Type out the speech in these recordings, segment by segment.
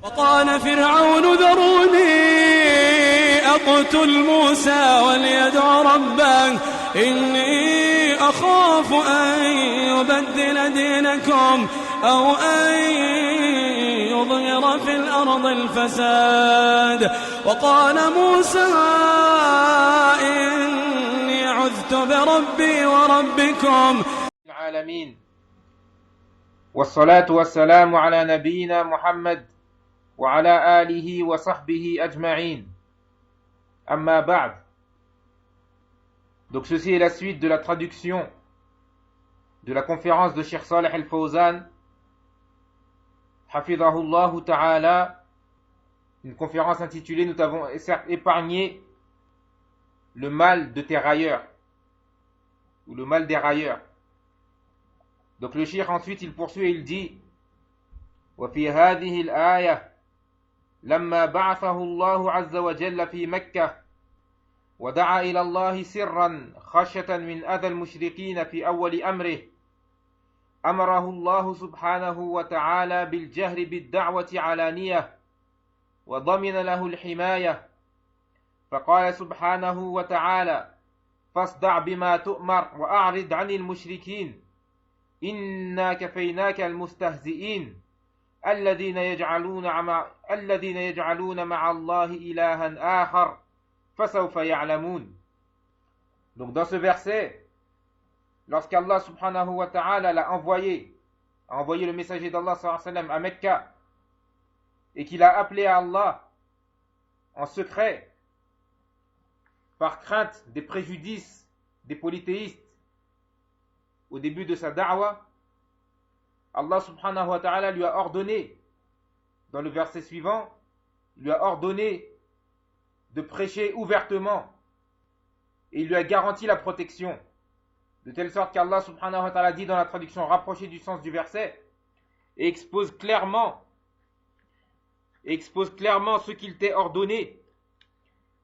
وقال فرعون ذروني أقتل موسى وليدع ربه إني أخاف أن يبدل دينكم أو أن يظهر في الأرض الفساد وقال موسى إني عذت بربي وربكم العالمين والصلاة والسلام على نبينا محمد وعلى آله وصحبه أجمعين أما بعد. Donc ceci est la suite de la traduction de la conférence de Cheikh Saleh Al-Fawzan Hafidhahullah Ta'ala, une conférence intitulée Nous t'avons certes épargné le mal de tes railleurs ou le mal des railleurs. Donc le cheikh ensuite il poursuit et il dit وفي هذه الآية لما بعثه الله عز وجل في مكة ودعا إلى الله سرا خشية من أذى المشركين في أول أمره أمره الله سبحانه وتعالى بالجهر بالدعوة علانية وضمن له الحماية فقال سبحانه وتعالى فاصدع بما تؤمر وأعرض عن المشركين إنا كفيناك المستهزئين الذين يجعلون مع الله إلها آخر فسوف يعلمون. Donc dans ce verset, lorsqu'Allah subhanahu wa ta'ala a envoyé le messager d'Allah sallallahu alayhi wa sallam à Mecca et qu'il a appelé à Allah en secret par crainte des préjudices des polythéistes au début de sa da'wa, Allah subhanahu wa ta'ala lui a ordonné, dans le verset suivant, lui a ordonné de prêcher ouvertement et il lui a garanti la protection, de telle sorte qu'Allah subhanahu wa ta'ala dit dans la traduction rapprochée du sens du verset et expose clairement ce qu'il t'est ordonné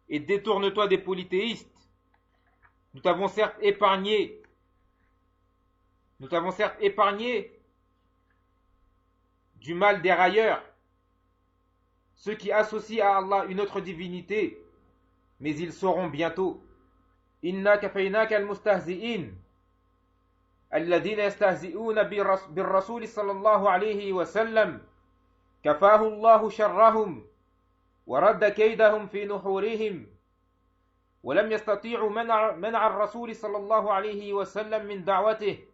et détourne-toi des polythéistes. Nous t'avons certes épargné du mal des railleurs, ceux qui associent à Allah une autre divinité, mais ils sauront bientôt. Inna kafaynaka al-mustahzi'in alladhina yastahzi'una bir-rasul sallallahu alayhi wa sallam kafahu Allahu sharrahum wa radda kaydahum fi nuhurihim wa lam yastati'u man'a ar-rasul sallallahu alayhi wa sallam min da'watihi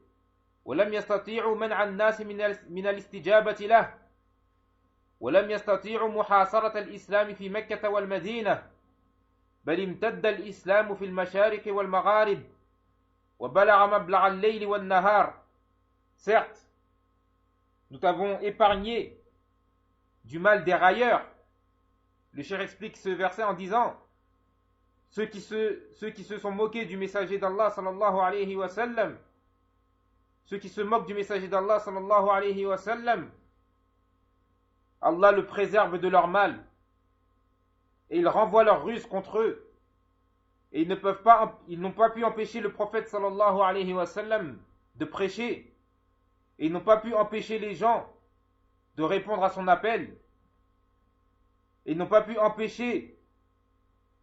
ولم يستطيعوا منع الناس من الاستجابة له ولم يستطيعوا محاصرة الإسلام في مكة والمدينة بل امتد الإسلام في المشارق والمغارب وبلغ مبلغ الليل والنهار. Certes, nous t'avons épargné du mal des railleurs. Le cheikh explique ce verset en disant ceux qui se sont moqués du messager d'Allah sallallahu alayhi wa sallam, ceux qui se moquent du messager d'Allah sallallahu alayhi wa sallam, Allah le préserve de leur mal et il renvoie leur ruse contre eux et ils n'ont pas pu empêcher le prophète sallallahu alayhi wa sallam de prêcher et ils n'ont pas pu empêcher les gens de répondre à son appel et ils n'ont pas pu empêcher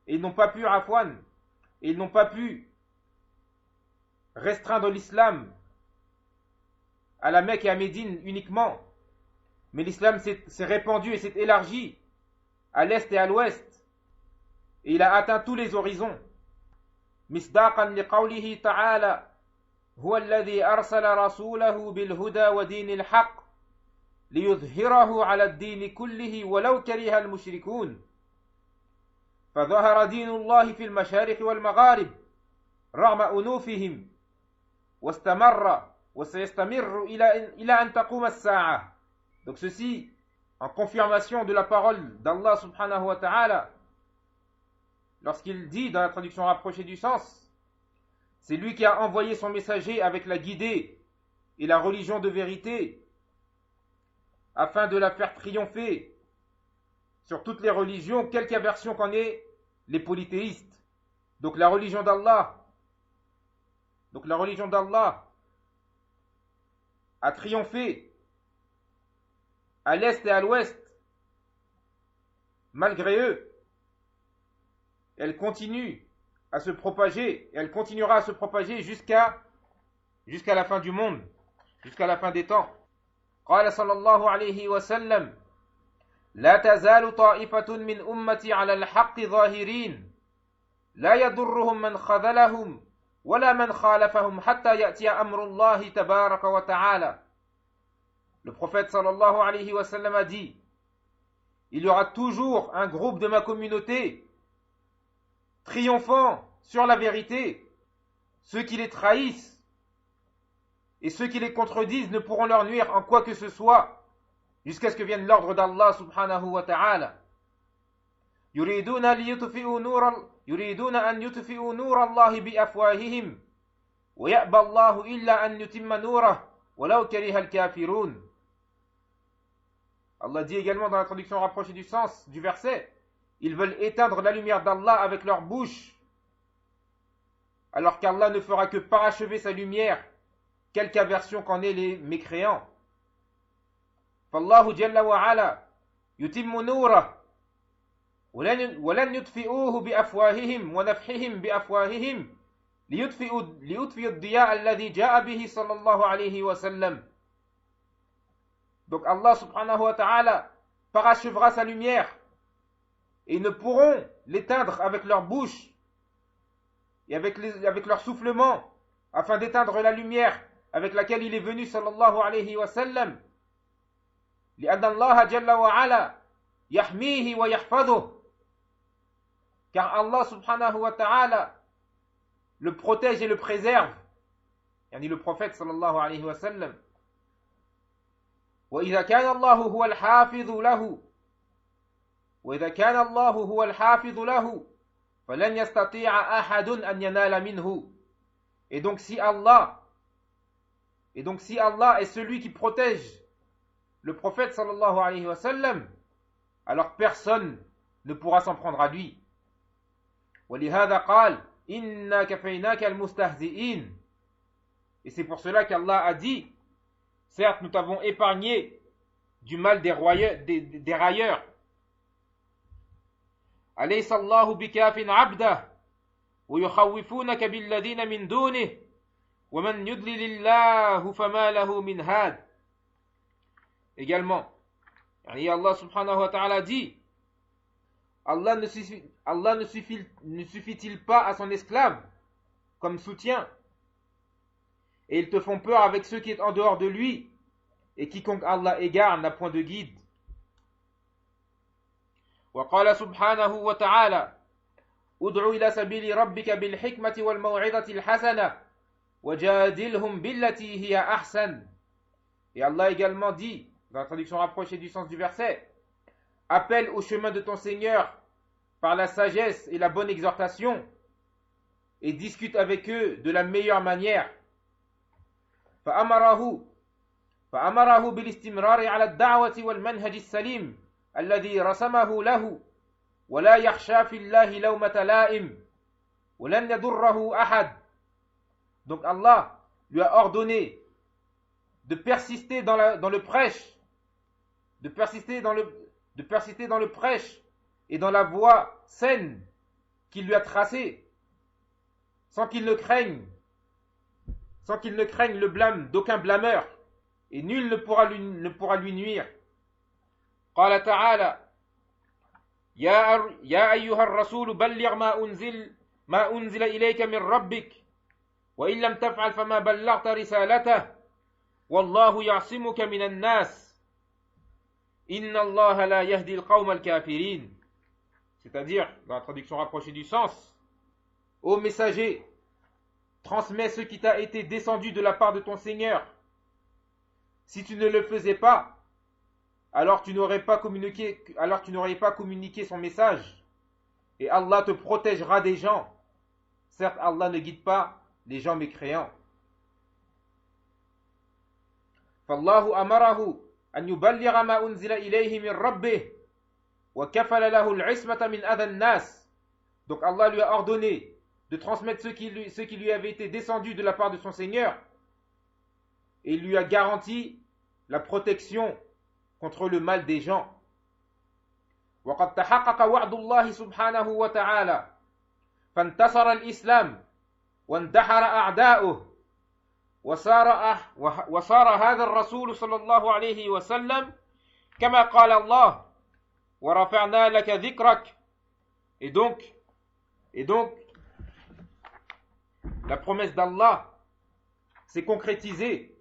et ils n'ont pas pu restreindre l'islam à la Mecque et à Médine uniquement, mais l'islam s'est répandu et s'est élargi à l'est et à l'ouest et il a atteint tous les horizons. مصداقا لقوله تعالى هو الذي أرسل رسوله بالهدى ودين الحق ليظهره على الدين كله ولو كره المشركون فظهر دين الله في المشارق والمغارب رغم أنوفهم واستمر وسيستمر إلى أن تقوم الساعة. Donc ceci en confirmation de la parole d'Allah subhanahu wa ta'ala lorsqu'il dit dans la traduction rapprochée du sens, c'est lui qui a envoyé son messager avec la guidée et la religion de vérité afin de la faire triompher sur toutes les religions, quelque aversion qu'en aient les polythéistes. Donc la religion d'Allah a triomphé à l'est et à l'ouest malgré eux, elle continue à se propager, et elle continuera à se propager jusqu'à la fin du monde, jusqu'à la fin des temps. قال صلى الله عليه وسلم لا تزال طائفة من أمتي على الحق ظاهرين لا يضرهم من خذلهم ولا من خالفهم حتى يأتي أمر الله تبارك وتعالى. Le prophète sallallahu alayhi wa sallam a dit, il y aura toujours un groupe de ma communauté triomphant sur la vérité. Ceux qui les trahissent et ceux qui les contredisent ne pourront leur nuire en quoi que ce soit jusqu'à ce que vienne l'ordre d'Allah subhanahu wa ta'ala. يريدون أن يطفئوا نور الله بأفواههم ويأبى الله إلا أن يتم نوره ولو كره الكافرون. Allah dit également dans la traduction rapprochée du sens du verset, ils veulent éteindre la lumière d'Allah avec leur bouche, alors qu'Allah ne fera que parachever sa lumière, quelque aversion qu'en aient les mécréants. فالله جل وعلا يتم نوره ولن يطفئوه بأفواههم ونفحهم بأفواههم ليطفئوا الضياء الذي جاء به صلى الله عليه وسلم. Donc Allah subhanahu wa ta'ala parachevera sa lumière et ils ne pourront l'éteindre avec leur bouche et avec leur soufflement afin d'éteindre la lumière avec laquelle il est venu sallallahu alayhi wa sallam. لأن الله جل وعلا يحميه ويحفظه. Car Allah subhanahu wa ta'ala le protège et le préserve. يعني le prophète sallallahu alayhi wa sallam. وإذا كان الله هو الحافظ له فلن يستطيع أحد أن ينال منه. Et donc si Allah est celui qui protège le prophète sallallahu alayhi wa sallam, alors personne ne pourra s'en prendre à lui. ولهذا قال إنا كفيناك المستهزئين. Et c'est pour cela qu'Allah a dit, certes, nous t'avons épargné du mal des railleurs. أليس الله بكاف عبده ويخوفونك بالذين من دونه ومن يضلل الله فما له من هاد. Également, Allah subhanahu wa ta'ala dit, Allah ne suffit-il pas à son esclave comme soutien, et ils te font peur avec ceux qui sont en dehors de lui, et quiconque Allah égare n'a point de guide. وقال سبحانه وتعالى ادع إلى سبيل ربك بالحكمة والموعظة الحسنة وجادلهم بالتي هي أحسن. Et Allah également dit, dans la traduction rapprochée du sens du verset, appelle au chemin de ton Seigneur par la sagesse et la bonne exhortation, et discute avec eux de la meilleure manière. فأمره بالاستمرار على الدعوة والمنهج السليم الذي رسمه له ولا يخشى في الله لومة لائم ولن يضره أحد. Donc Allah lui a ordonné de persister dans le prêche, de persister dans le prêche et dans la voie saine qu'il lui a tracée, sans qu'il ne craigne le blâme d'aucun blâmeur, et nul ne pourra lui nuire. قال تعالى يا أيها الرسول بلغ ما أنزل إليك من ربك وإن لم تفعل فما بلغت رسالته والله يعصمك من الناس إن الله لا يهدي القوم الكافرين. C'est-à-dire, dans la traduction rapprochée du sens, ô messager, transmets ce qui t'a été descendu de la part de ton Seigneur. Si tu ne le faisais pas, alors tu n'aurais pas communiqué son message, et Allah te protégera des gens. Certes, Allah ne guide pas les gens mécréants. فالله أمره أن يبلغ ما أنزل إليه من ربه وكفل له العصمة من أذى الناس. Donc Allah lui a ordonné de transmettre ce qui lui avait été descendu de la part de son Seigneur, et il lui a garanti la protection contre le mal des gens. وقد تحقق وعد الله سبحانه وتعالى فانتصر الإسلام واندحر أعداؤه وصار هذا الرسول صلى الله عليه وسلم كما قال الله ورفعنا لك ذكرك. Et donc la promesse d'Allah s'est concrétisée.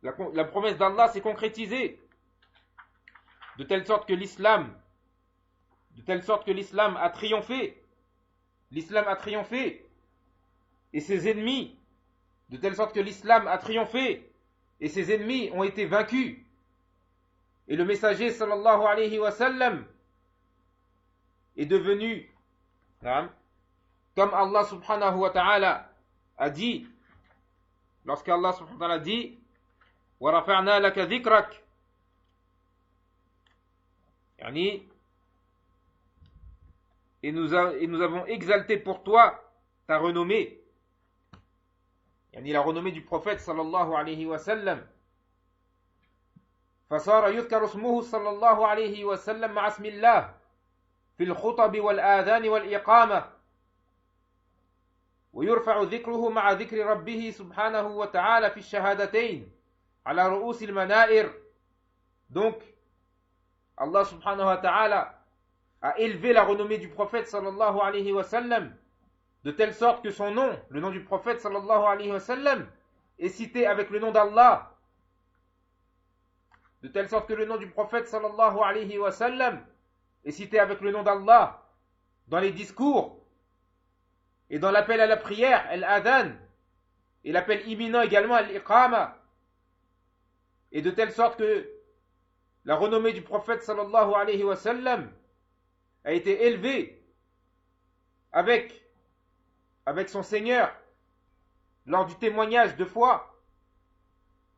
La promesse d'Allah s'est concrétisée de telle sorte que l'islam a triomphé. L'islam a triomphé et ses ennemis, de telle sorte que l'islam a triomphé et ses ennemis ont été vaincus. Et le messager sallallahu alayhi wa sallam est devenu, comme Allah subhanahu wa ta'ala a dit, lorsqu'Allah subhanahu wa ta'ala dit وَرَفَعْنَا لَكَ ذِكْرَكَ, et nous avons exalté pour toi ta renommée, la renommée du prophète sallallahu alayhi wa sallam. فصار يذكر اسمه صلى الله عليه وسلم مع اسم الله في الخطب والآذان والإقامة ويرفع ذكره مع ذكر ربه سبحانه وتعالى في الشهادتين على رؤوس المنائر. Donc Allah subhanahu wa ta'ala a élevé la renommée du prophète sallallahu alayhi wa sallam de telle sorte que son nom, le nom du prophète sallallahu alayhi wa sallam, est cité avec le nom d'Allah. De telle sorte que le nom du prophète sallallahu alayhi wa sallam est cité avec le nom d'Allah dans les discours et dans l'appel à la prière, al-adhan, et l'appel imminent également, al-iqama. Et de telle sorte que la renommée du prophète sallallahu alayhi wa sallam a été élevée avec son Seigneur lors du témoignage de foi.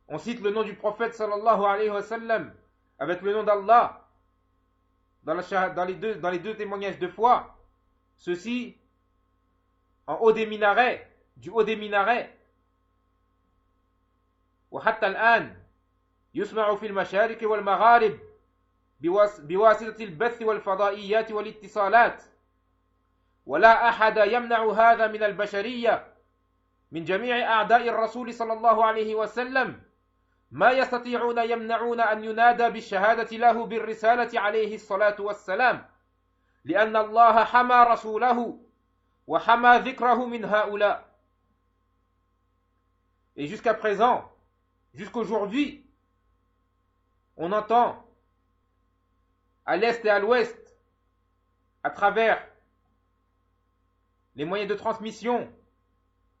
On cite le nom du prophète sallallahu alayhi wa sallam avec le nom d'Allah dans les deux témoignages de foi. Ceci en haut des minarets, du haut des minarets. وحتى الآن يسمع في المشارق والمغارب بواسطة البث والفضائيات والاتصالات ولا أحد يمنع هذا من البشرية من جميع أعداء الرسول صلى الله عليه وسلم ما يستطيعون يمنعون أن ينادى بالشهادة له بالرسالة عليه الصلاة والسلام لأن الله حمى رسوله وحمى ذكره من هؤلاء. Et jusqu'à présent, jusqu'aujourd'hui, on entend à l'est et à l'ouest, à travers les moyens de transmission,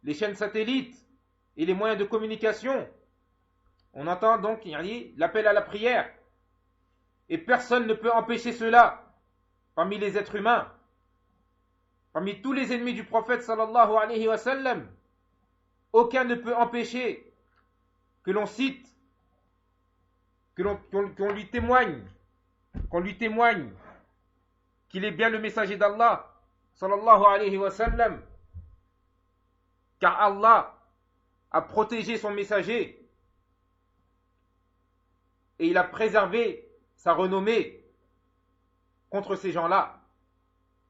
les chaînes satellites et les moyens de communication, on entend donc l'appel à la prière. Et personne ne peut empêcher cela parmi les êtres humains, parmi tous les ennemis du prophète sallallahu alayhi wa sallam. Aucun ne peut empêcher que l'on cite, qu'on lui témoigne qu'il est bien le messager d'Allah sallallahu alayhi wa sallam, car Allah a protégé son messager et il a préservé sa renommée contre ces gens-là,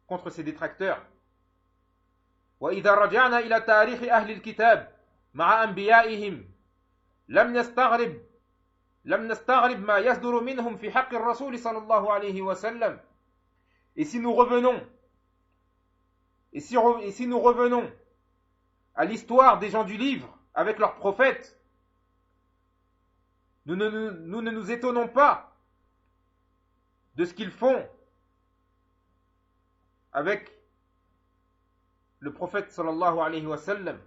contre ces détracteurs. وإذا رجعنا إلى تاريخ أهل الكتاب مع أنبيائهم لم نستغرب ما يصدر منهم في حق الرسول صلى الله عليه وسلم. Et si nous revenons à l'histoire des gens du livre avec leurs prophètes, nous ne nous étonnons pas de ce qu'ils font avec le prophète sallallahu alayhi wa sallam.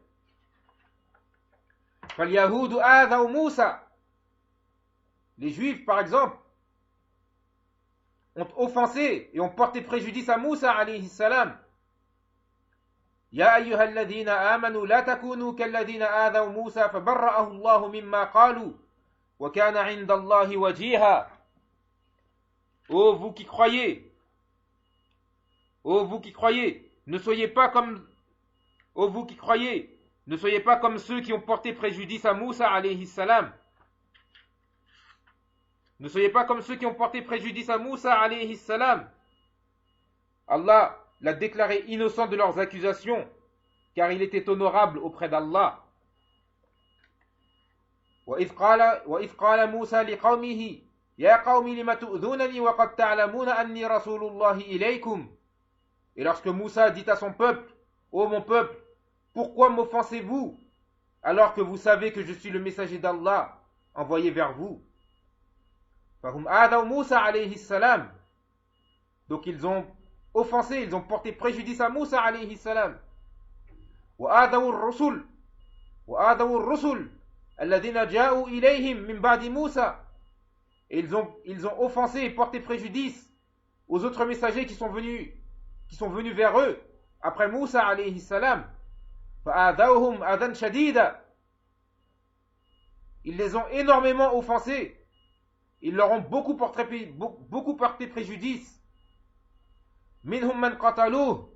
فَالْيَهُودُ آذَوْا مُوسَى. Les Juifs, par exemple, ont offensé et ont porté préjudice à Moussa alayhi salam. يَا أَيُّهَا الَّذِينَ آمَنُوا لَا تَكُونُوا كَالَّذِينَ آذَوْا مُوسَى فَبَرَّأَهُ اللَّهُ مِمَّا قَالُوا وَكَانَ عِندَ اللَّهِ وَجِيهًا. Ô vous qui croyez, ne soyez pas comme ceux qui ont porté préjudice à Moussa alayhi salam. Ne soyez pas comme ceux qui ont porté préjudice à Moussa alayhi salam. Allah l'a déclaré innocent de leurs accusations, car il était honorable auprès d'Allah. وإذ قال موسى لقومه يا قوم لم تؤذونني وقد تعلمون أني رسول الله إليكم. Et lorsque Moussa dit à son peuple, ô mon peuple, pourquoi m'offensez-vous alors que vous savez que je suis le messager d'Allah envoyé vers vous? فهم آذوا موسى عليه السلام. Donc ils ont offensé, ils ont porté préjudice à Moussa alayhi salam. وآذوا الرسل الذين جاءوا إليهم من بعد موسى. Et ils ont offensé et porté préjudice aux autres messagers qui sont venus vers eux après Moussa alayhi salam. فآذوهم آذًا شديدا. Ils les ont énormément offensés. Ils leur ont beaucoup porté préjudice. منهم من قتلوه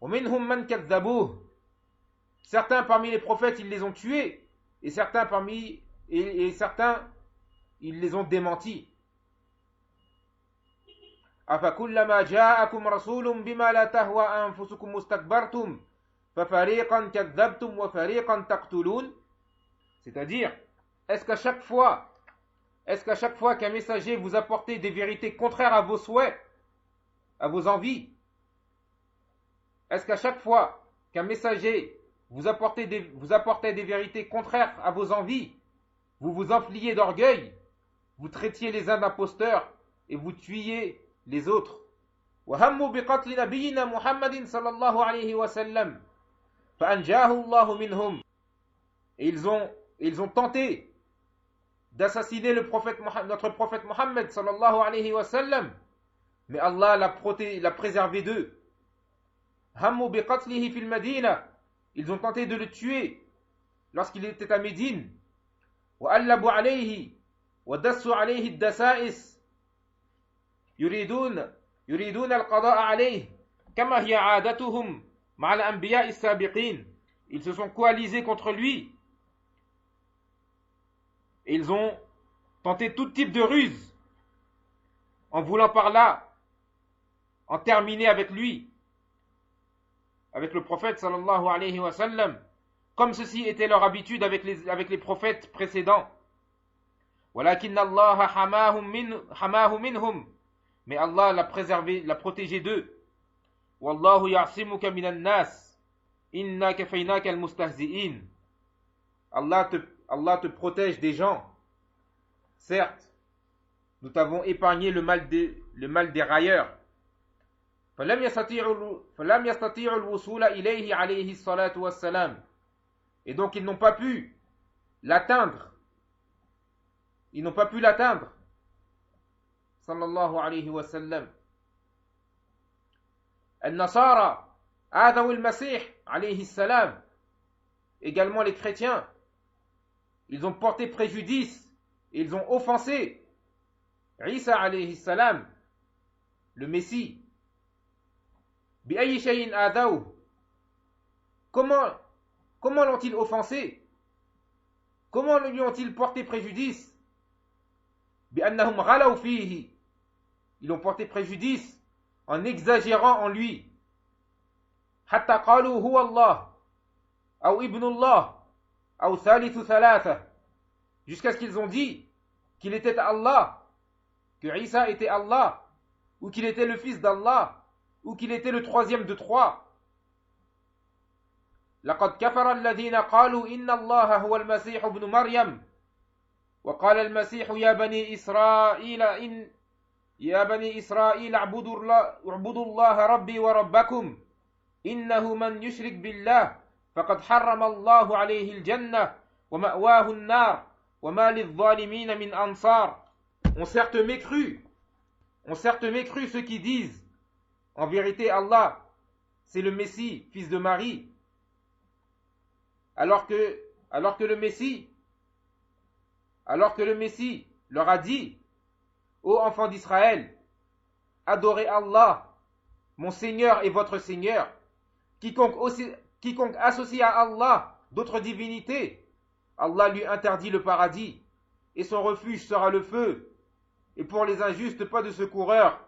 ومنهم من كذبوه. Certains parmi les prophètes, ils les ont tués, et certains ils les ont démentis. أفكلما جاءكم رسول بما لا تهوى أنفسكم استكبرتم ففريقا كذبتم وفريقا تقتلون. C'est-à-dire, est-ce qu'à chaque fois qu'un messager vous apportait des vérités contraires à vos souhaits, à vos envies, est-ce qu'à chaque fois qu'un messager vous apportait des vérités contraires à vos envies, vous vous enfliez d'orgueil, vous traitiez les uns d'imposteurs et vous tuiez les autres? وَهَمُّوا بِقَتْلِ نَبِيِّنَا مُحَمَّدٍ صَلَّى اللَّهُ عَلَيْهِ وَسَلَّمَ فَأَنْجَاهُ اللَّهُ مِنْهُمْ. Et ils ont tenté d'assassiner notre prophète Mohammed sallallahu alayhi wa sallam, mais Allah l'a préservé d'eux. Hammu bi qatlihi fil Madina. Ils ont tenté de le tuer lorsqu'il était à Médine. Wa allabu alayhi wa dassu alayhi ad-dasa'is. Yuridun al-qada'a alayhi kama hiya 'adatuhum ma'a al-anbiya'i as-sabiqin. Ils se sont coalisés contre lui. Et ils ont tenté tout type de ruse en voulant par là en terminer avec lui, avec le prophète sallallahu alayhi wa sallam, comme ceci était leur habitude avec les prophètes précédents. Walakin Allah hamahu minhum. Mais Allah l'a préservé, l'a protégé d'eux. Wallahu ya'simuka minan nas. Inna kafaynaka al-mustahzi'in. Allah te protège des gens. Certes, nous t'avons épargné le mal des railleurs. فلم يستطيعوا الوصول إليه عليه الصلاة والسلام. Et donc ils n'ont pas pu l'atteindre. Sallallahu alayhi wa sallam. النصارى آذوا المسيح عليه السلام. Également les chrétiens, ils ont porté préjudice et ils ont offensé Isa alayhi salam, le Messie. بأي شيء آذوه. Comment l'ont-ils offensé? Comment lui ont-ils porté préjudice? بأنهم غلوا فيه. Ils ont porté préjudice en exagérant en lui. حتى قالوا هو الله أو ابن الله أو ثالث ثلاثة. Jusqu'à ce qu'ils ont dit qu'il était Allah, que Isa était Allah, ou qu'il était le fils d'Allah, ou qu'il était le troisième de trois. لقد كفر الذين قالوا إن الله هو المسيح ابن مريم وقال المسيح يا بني إسرائيل اعبدوا الله ربي وربكم إنه من يشرك بالله فقد حرم الله عليه الجنة ومأواه النار وما للظالمين من أنصار. Ont certes mécru ceux qui disent en vérité Allah c'est le Messie, fils de Marie, alors que le Messie leur a dit: ô enfants d'Israël, adorez Allah, mon Seigneur et votre Seigneur. Quiconque associe à Allah d'autres divinités, Allah lui interdit le paradis, et son refuge sera le feu, et pour les injustes pas de secoureur.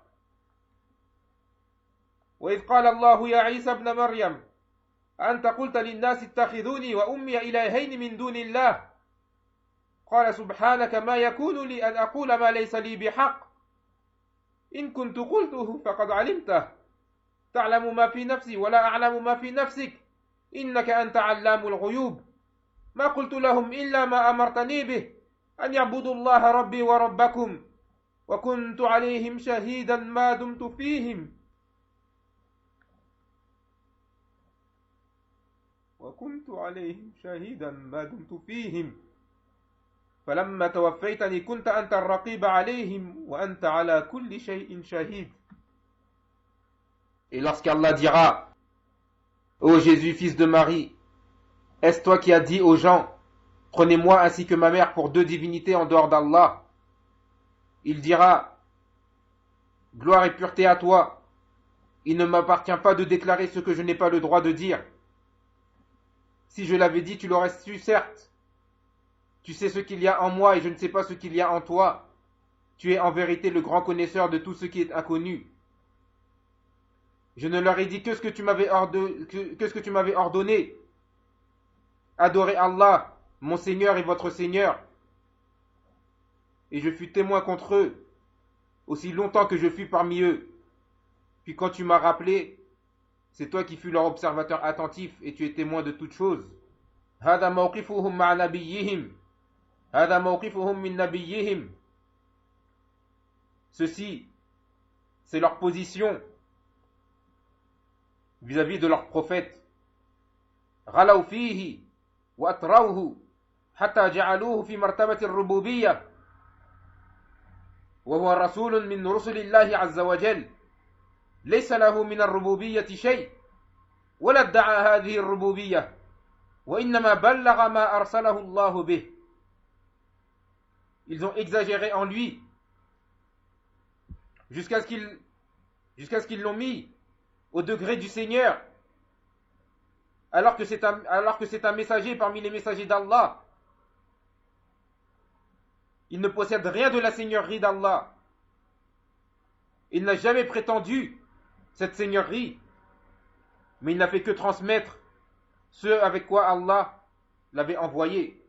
وإذ قال الله يا عيسى ابن مريم أنت قلت للناس اتخذوني وأمي إلهين من دون الله قال سبحانك ما يكون لي أن أقول ما ليس لي بحق إن كنت قلته فقد علمته تعلم ما في نفسي ولا أعلم ما في نفسك إنك أنت علام الغيوب ما قلت لهم إلا ما أمرتني به أن يعبدوا الله ربي وربكم وكنت عليهم شهيدا ما دمت فيهم فلما توفيتني كنت أنت الرقيب عليهم وأنت على كل شيء شهيد. Et lorsqu'Allah dira: Ô Jésus, fils de Marie, est-ce toi qui as dit aux gens: Prenez-moi ainsi que ma mère pour deux divinités en dehors d'Allah? Il dira: Gloire et pureté à toi, il ne m'appartient pas de déclarer ce que je n'ai pas le droit de dire. Si je l'avais dit, tu l'aurais su, certes. Tu sais ce qu'il y a en moi et je ne sais pas ce qu'il y a en toi. Tu es en vérité le grand connaisseur de tout ce qui est inconnu. Je ne leur ai dit que ce que tu m'avais ordonné. Adorez Allah, mon Seigneur et votre Seigneur. Et je fus témoin contre eux, aussi longtemps que je fus parmi eux. Puis quand tu m'as rappelé, c'est toi qui fus leur observateur attentif et tu es témoin de toutes choses. هذا موقفهم مع نبيهم هذا موقفهم من نبيهم. Ceci, c'est leur position vis-à-vis de leur prophète. غلوا فيه وأطروه حتى جعلوه في مرتبة الربوبية وهو رسول من رسل الله عز وجل ليس له من الربوبية شيء ولا ادعى هذه الربوبية وإنما بلغ ما أرسله الله به. Ils ont exagéré en lui jusqu'à ce qu'ils l'ont mis au degré du Seigneur alors que c'est un messager parmi les messagers d'Allah. Il ne possède rien de la seigneurie d'Allah. Il n'a jamais prétendu cette seigneurie, mais il n'a fait que transmettre ce avec quoi Allah l'avait envoyé.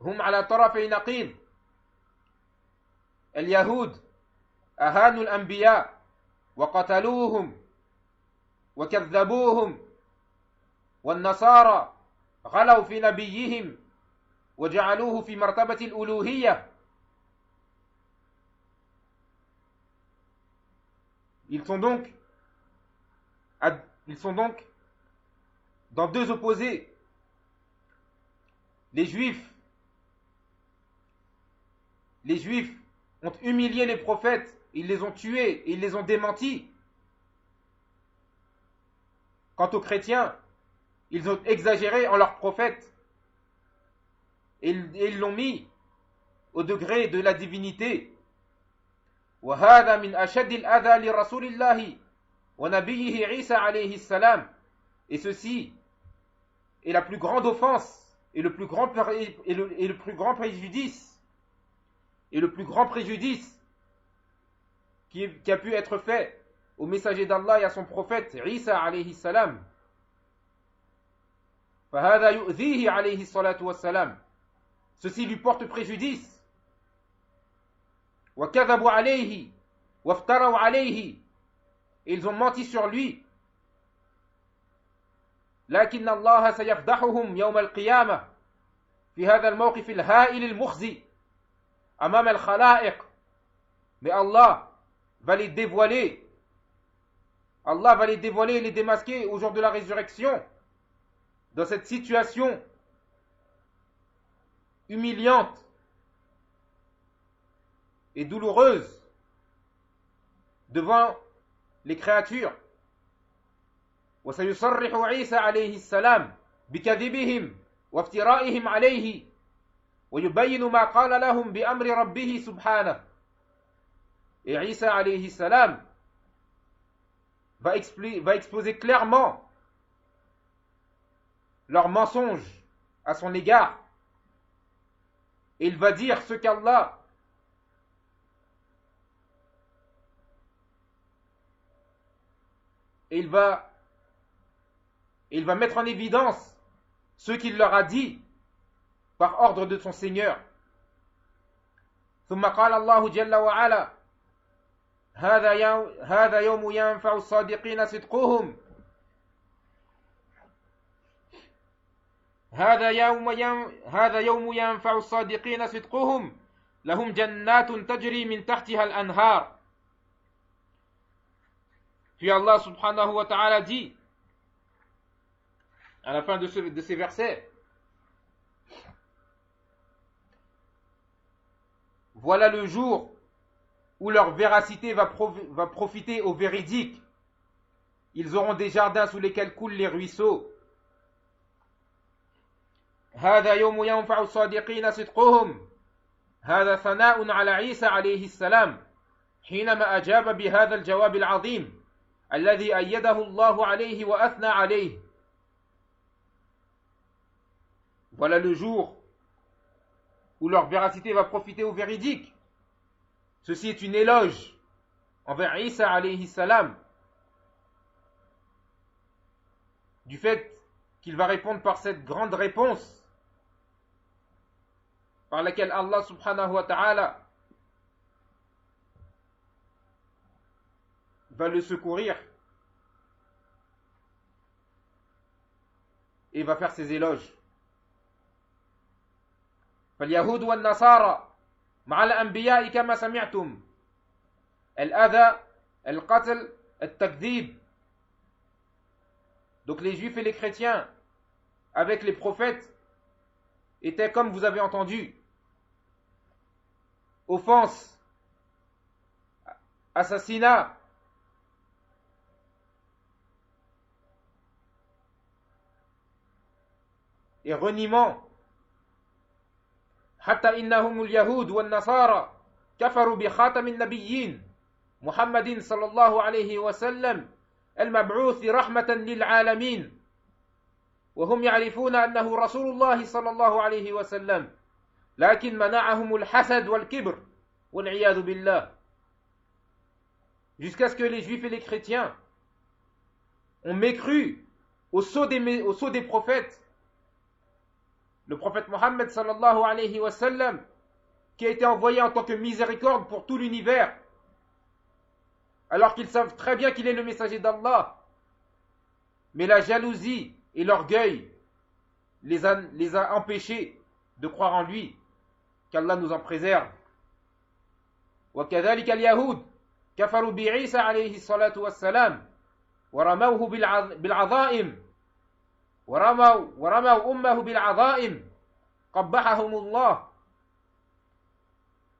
هم على طرفي نقيض. اليهود أهانوا الأنبياء وقتلوهم وكذبوهم والنصارى غلوا في نبيهم وجعلوه في مرتبة الألوهية. Ils sont donc dans deux opposés. Les Juifs ont humilié les prophètes, ils les ont tués, ils les ont démentis. Quant aux chrétiens, ils ont exagéré en leurs prophètes et ils l'ont mis au degré de la divinité. وهذا من أشد الأذى لرسول الله ونبيه عيسى عليه السلام. Et ceci est la plus grande offense et le plus grand préjudice qui a pu être fait au messager d'Allah et à son prophète Isa alayhi salam. فهذا يؤذيه عليه الصلاة والسلام. Ceci lui porte préjudice. وكذبوا عليه وافتروا عليه. Ils ont menti sur lui. لكن الله سيفضحهم يوم القيامة في هذا الموقف الهائل المخزي أمام الخلائق. Mais Allah va les dévoiler. Allah va les dévoiler et les démasquer au jour de la résurrection dans cette situation humiliante et douloureuse devant les créatures. وسيصرح عيسى عليه السلام بكذبهم وافترائهم عليه ويبين ما قال لهم بأمر ربه سبحانه. Et Isa alayhi salam va exposer clairement leurs mensonges à son égard. Et il va dire ce qu'Allah et il va mettre en évidence ce qu'il leur a dit par ordre de son Seigneur. ثم قال الله جل وعلا هذا يوم ينفع الصادقين صدقهم هذا يوم ينفع الصادقين صدقهم لهم جنات تجري من تحتها الأنهار. Puis Allah subhanahu wa ta'ala dit à la fin de ces versets: voilà le jour où leur véracité va profiter aux véridiques. Ils auront des jardins sous lesquels coulent les ruisseaux. هذا يوم ينفع الصادقين صدقهم. هذا ثناء على عيسى عليه السلام حينما أجاب بهذا الجواب العظيم الذي أيده الله عليه وأثنى عليه. Voilà le jour où leur véracité va profiter aux véridiques. Ceci est une éloge envers Isa alayhi salam, du fait qu'il va répondre par cette grande réponse par laquelle Allah subhanahu wa ta'ala va le secourir et va faire ses éloges. فاليهود والنصارى مع الأنبياء كما سمعتم الأذى القتل التكذيب. Donc les juifs et les chrétiens avec les prophètes étaient comme vous avez entendu: offense, assassinat, et reniement. حتى إنهم اليهود والنصارى كفروا بخاتم النبيين محمد صلى الله عليه وسلم المبعوث رحمة للعالمين وهم يعرفون أنه رسول الله صلى الله عليه وسلم لكن منعهم الحسد والكبر والعياذ بالله. Jusqu'à ce que les juifs et les chrétiens ont mécru au sceau des prophètes, le prophète Mohammed sallallahu alayhi wa sallam, qui a été envoyé en tant que miséricorde pour tout l'univers, alors qu'ils savent très bien qu'il est le messager d'Allah. Mais la jalousie et l'orgueil les a empêchés de croire en lui. Qu'Allah nous en préserve. وكذلك اليهود كفروا بعيسى عليه الصلاة والسلام ورموه بالعظائم ورموا أمه بالعظائم قبحهم الله.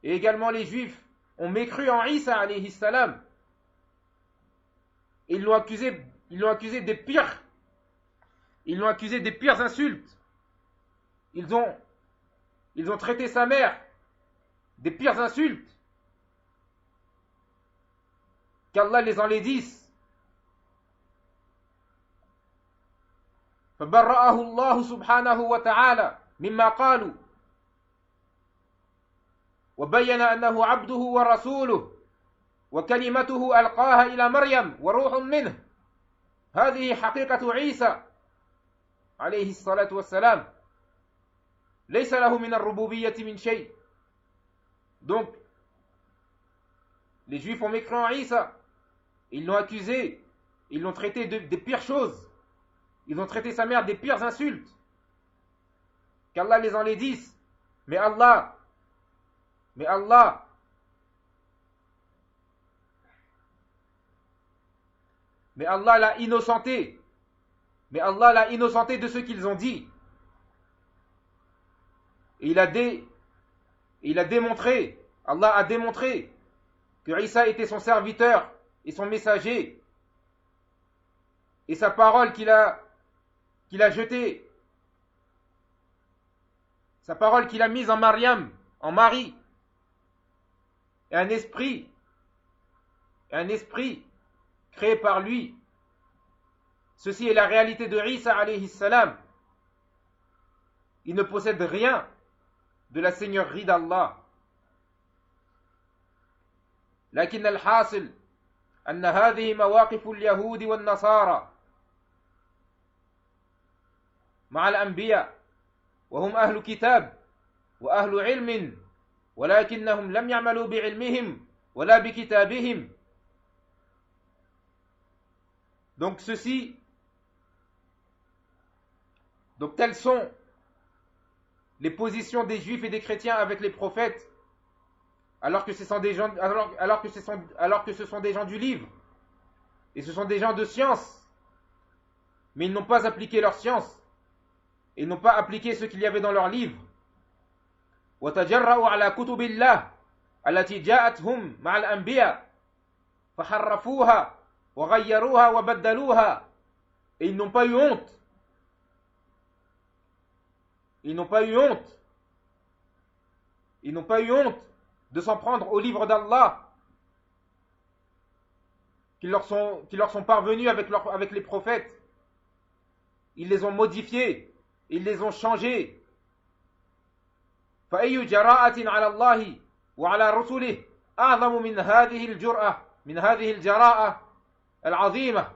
Et également les juifs ont mécru en Isa alayhi salam. Ils l'ont accusé des pires. Ils l'ont accusé des pires insultes. Ils ont traité sa mère des pires insultes. Qu'Allah les enlaidisse. فبرأه الله سبحانه وتعالى مما قالوا وبين أنه عبده ورسوله وكلمته ألقاها إلى مريم وروح منه. هذه حقيقة عيسى عليه الصلاة والسلام ليس له من الربوبية من شيء. Donc les juifs ont mécru en Isa, ils l'ont accusé, ils l'ont traité des pires choses. Ils ont traité sa mère des pires insultes. Qu'Allah les enlaidisse. Mais Allah l'a innocenté. Mais Allah l'a innocenté de ce qu'ils ont dit. Et il a démontré, Allah a démontré que Isa était son serviteur et son messager. Et sa parole qu'il a jetée, sa parole qu'il a mise en Mariam, en Marie, et un esprit créé par lui. Ceci est la réalité de Isa alayhi salam. ils ne possèdent rien de la seigneurie d'Allah. لكن الحاصل أن هذه مواقف اليهود والنصارى مع الأنبياء وهم أهل كتاب وأهل علم ولكنهم لم يعملوا بعلمهم ولا بكتابهم. Donc telles sont les positions des juifs et des chrétiens avec les prophètes, alors que ce sont des gens, alors que ce sont des gens du livre, et ce sont des gens de science, mais ils n'ont pas appliqué leur science, ils n'ont pas appliqué ce qu'il y avait dans leur livre. وتجرأوا على كتب الله التي جاءتهم مع الأنبياء فحرفوها وغيروها وبدلوها. Et ils n'ont pas eu honte. Ils n'ont pas eu honte. Ils n'ont pas eu honte de s'en prendre aux livres d'Allah qui leur sont parvenus avec les prophètes. Ils les ont modifiés, ils les ont changés. فأي جراءة على الله وعلى رسله أعظم من هذه الجرأة من هذه الجراءة العظيمة.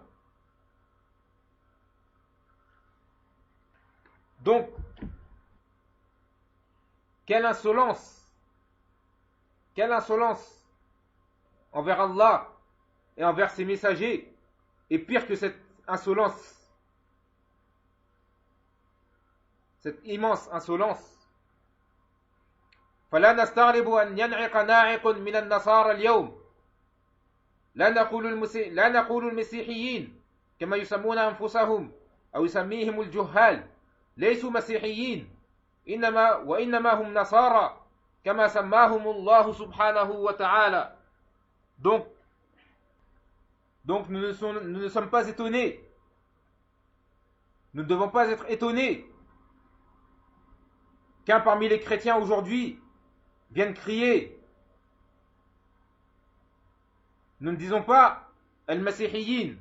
Donc, quelle insolence envers Allah et envers ses messagers, et pire que cette insolence, cette immense insolence. فلا نستغرب أن ينعق ناعق من النصارى اليوم. لا نقول المسيحيين كما يسمون أنفسهم أو يسميهم الجهال ليسوا مسيحيين وإنما هم نصارى كما سماهم الله سبحانه وتعالى. Donc nous ne sommes pas étonnés. Nous ne devons pas être étonnés qu'un parmi les chrétiens aujourd'hui viennent crier. Nous ne disons pas al-Masihiyin,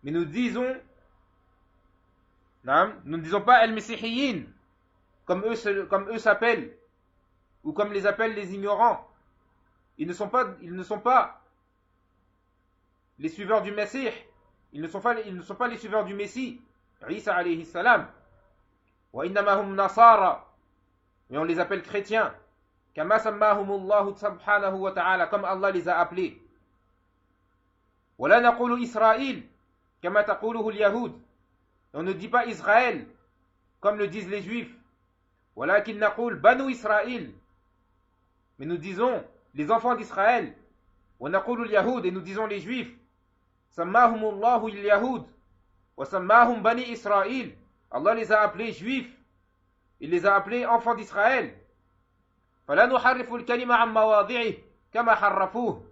mais nous ne disons pas al-Masihiyin, comme eux s'appellent, ou comme les appellent les ignorants. Ils ne sont pas les suiveurs du Messie. Ils ne sont pas les suiveurs du Messie, Isa alayhi salam. Wa innama hum nasara. Mais on les appelle chrétiens. Kama sammahumullahu subhanahu wa ta'ala, comme Allah les a appelés. Wala naqulu Israël, kama taquluhu al-Yahud. On ne dit pas Israël, comme le disent les Juifs. Walakin naqul Banu Israël. Mais nous disons les enfants d'Israël. Wa naqulu al-Yahud, et nous disons les Juifs. Sammahumullahu al-Yahud. Wa sammahum Bani Israël. Allah les a appelés Juifs. Il les a appelés enfants d'Israël. فلا نحرف الكلمة عن مواضعه كما حرفوه.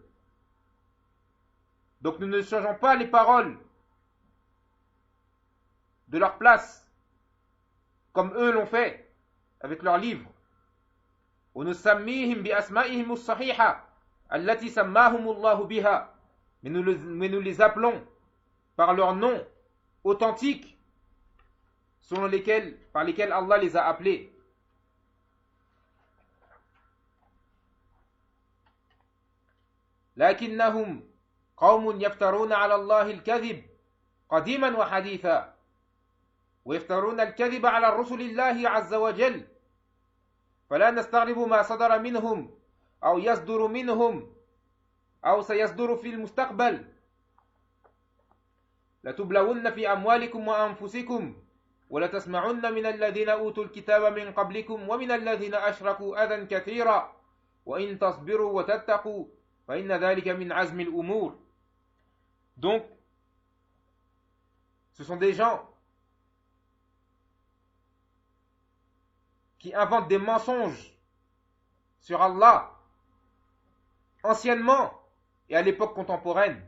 Donc nous ne changeons pas les paroles de leur place comme eux l'ont fait avec leurs livres. ونسميهم بأسمائهم الصحيحة التي سماهم الله بها. Mais nous les appelons par leurs noms authentiques par lesquels Allah les a appelés. لكنهم قوم يفترون على الله الكذب قديما وحديثا ويفترون الكذب على رسل الله عز وجل فلا نستغرب ما صدر منهم أو يصدر منهم أو سيصدر في المستقبل. لتبلون في أموالكم وأنفسكم ولتسمعن من الذين أوتوا الكتاب من قبلكم ومن الذين أشركوا أذى كثيرا وإن تصبروا وتتقوا فإن ذلك من عزم الأمور. Donc, ce sont des gens qui inventent des mensonges sur Allah, anciennement et à l'époque contemporaine.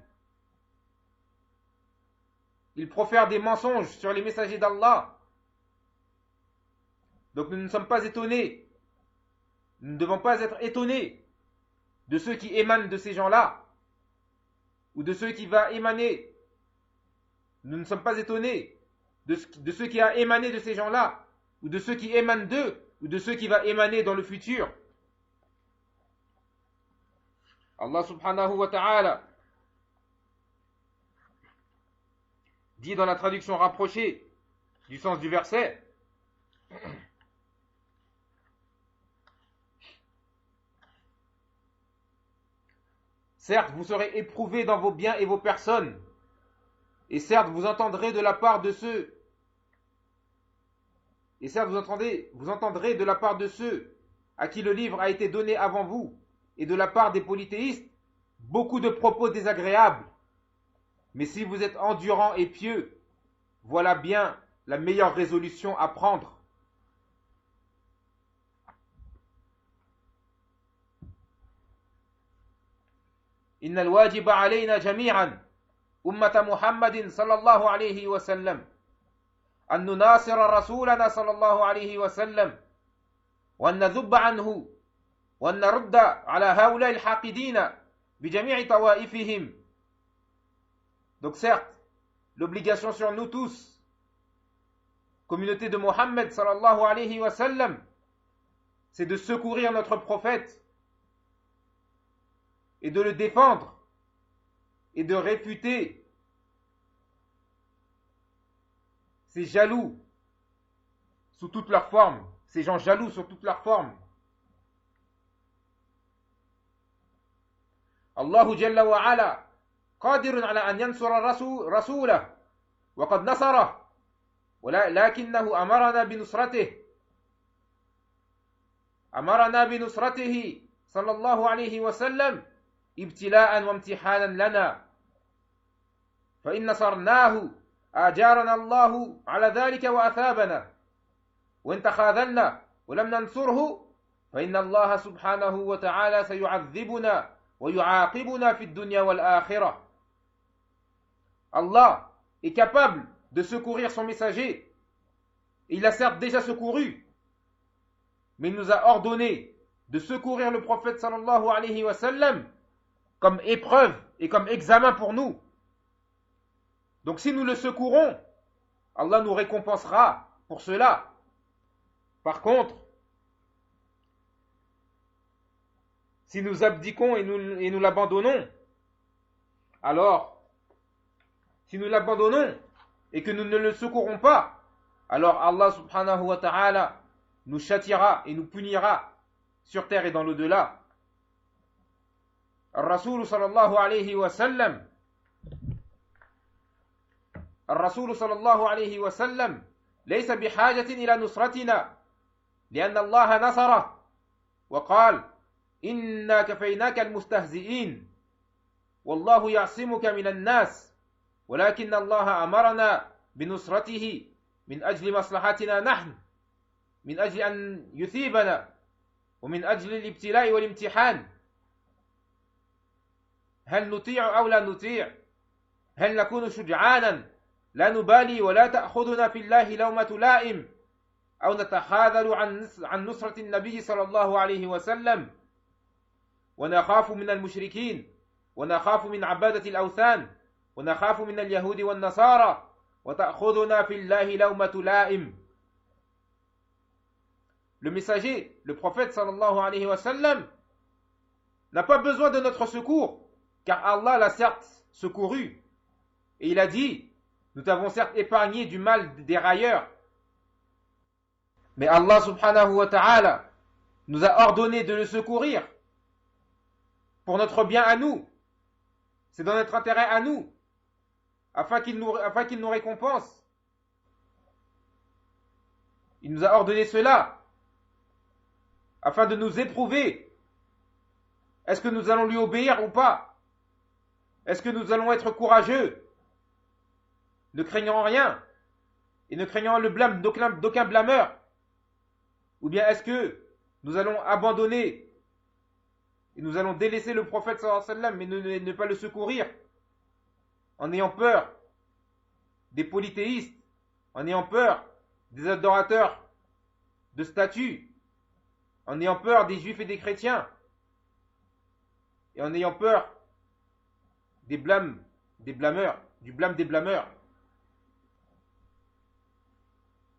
Ils profèrent des mensonges sur les messagers d'Allah. Donc nous ne sommes pas étonnés. Nous ne devons pas être étonnés de ceux qui émanent de ces gens-là, ou de ceux qui vont émaner. Nous ne sommes pas étonnés de ce qui a émané de ces gens-là, ou de ceux qui émanent d'eux, ou de ceux qui va émaner dans le futur. Allah subhanahu wa ta'ala dit dans la traduction rapprochée du sens du verset, certes, vous serez éprouvés dans vos biens et vos personnes, et certes, vous entendrez de la part de ceux, vous entendrez de la part de ceux à qui le livre a été donné avant vous, et de la part des polythéistes, beaucoup de propos désagréables. Mais si vous êtes endurants et pieux, voilà bien la meilleure résolution à prendre. إن الواجب علينا جميعا أمة محمد صلى الله عليه وسلم أن نناصر رسولنا صلى الله عليه وسلم وأن نذب عنه وأن نرد على هؤلاء الحاقدين بجميع طوائفهم. Donc certes, l'obligation sur nous tous, communauté de Mohammed sallallahu alayhi wa sallam, c'est de secourir notre prophète et de le défendre et de réfuter ces jaloux sous toutes leurs formes, ces gens jaloux sous toutes leurs formes. الله جل وعلا قادر على أن ينصر رسوله وقد نصره ولكنه أمرنا بنصرته صلى الله عليه وسلم ابتلاء وامتحانا لنا فإن نصرناه آجارنا الله على ذلك وأثابنا وإن تخاذلنا ولم ننصره فإن الله سبحانه وتعالى سيعذبنا ويعاقبنا في الدنيا والآخرة. Allah est capable de secourir son messager. Il a certes déjà secouru, mais il nous a ordonné de secourir le prophète sallallahu alayhi wa sallam comme épreuve et comme examen pour nous. Donc si nous le secourons, Allah nous récompensera pour cela. Par contre, si nous abdiquons et nous l'abandonnons, alors, si nous l'abandonnons et que nous ne le secourons pas, alors Allah subhanahu wa ta'ala nous châtiera et nous punira sur terre et dans l'au-delà. الرسول صلى الله عليه وسلم ليس بحاجة إلى نصرتنا لأن الله نصره وقال إنا كفيناك المستهزئين والله يعصمك من الناس ولكن الله أمرنا بنصرته من أجل مصلحتنا نحن من أجل أن يثيبنا ومن أجل الابتلاء والامتحان. هل نطيع أو لا نطيع؟ هل نكون شجعانا لا نبالي ولا تأخذنا في الله لومة لائم أو نتخاذل عن نصرة النبي صلى الله عليه وسلم ونخاف من المشركين ونخاف من عبادة الأوثان ونخاف من اليهود والنصارى وتأخذنا في الله لومة لائم. Le messager, le prophète sallallahu alayhi wa sallam, n'a pas besoin de notre secours, car Allah l'a certes secouru. Et il a dit, nous t'avons certes épargné du mal des railleurs. Mais Allah subhanahu wa ta'ala nous a ordonné de le secourir pour notre bien à nous. C'est dans notre intérêt à nous, afin qu'il nous récompense. Il nous a ordonné cela afin de nous éprouver. Est-ce que nous allons lui obéir ou pas? Est-ce que nous allons être courageux, ne craignant rien et ne craignant le blâme d'aucun blâmeur? Ou bien est-ce que nous allons abandonner et nous allons délaisser le prophète sallallahu alayhi wa sallam mais ne pas le secourir en ayant peur des polythéistes, en ayant peur des adorateurs de statues, en ayant peur des juifs et des chrétiens, et en ayant peur du blâme des blâmeurs.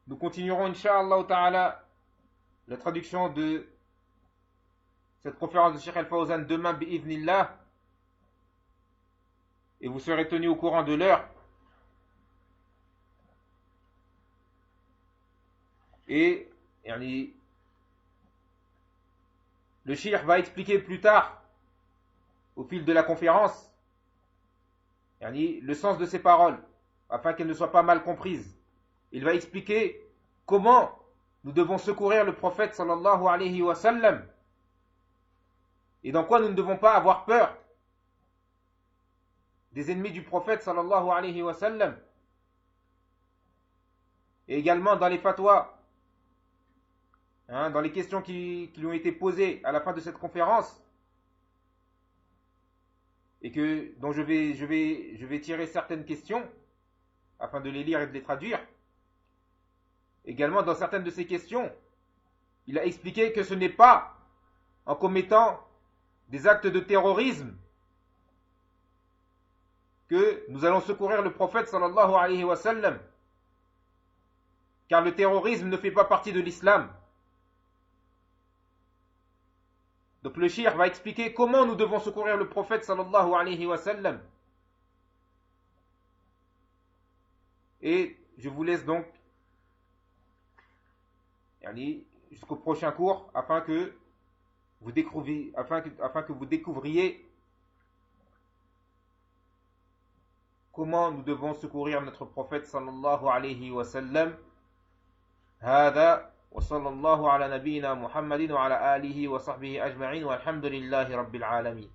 Nous continuerons, Inch'Allah Ta'ala, la traduction de cette conférence de Cheikh Al-Fawzan demain, bi'idhnillah, et vous serez tenus au courant de l'heure. Et le Cheikh va expliquer plus tard, au fil de la conférence, le sens de ces paroles, afin qu'elles ne soient pas mal comprises. Il va expliquer comment nous devons secourir le prophète sallallahu alayhi wa sallam, et dans quoi nous ne devons pas avoir peur des ennemis du prophète sallallahu alayhi wa sallam, et également dans les fatwas, dans les questions qui lui ont été posées à la fin de cette conférence, et dont je vais tirer certaines questions afin de les lire et de les traduire. Également, dans certaines de ces questions, il a expliqué que ce n'est pas en commettant des actes de terrorisme que nous allons secourir le prophète sallallahu alayhi wa sallam, car le terrorisme ne fait pas partie de l'islam. Donc le cheikh va expliquer comment nous devons secourir le prophète sallallahu alayhi wa sallam. Et je vous laisse donc jusqu'au prochain cours afin que vous découvriez comment nous devons secourir notre prophète sallallahu alayhi wa sallam. هذا وصلى الله على نبينا محمد وعلى آله وصحبه أجمعين والحمد لله رب العالمين.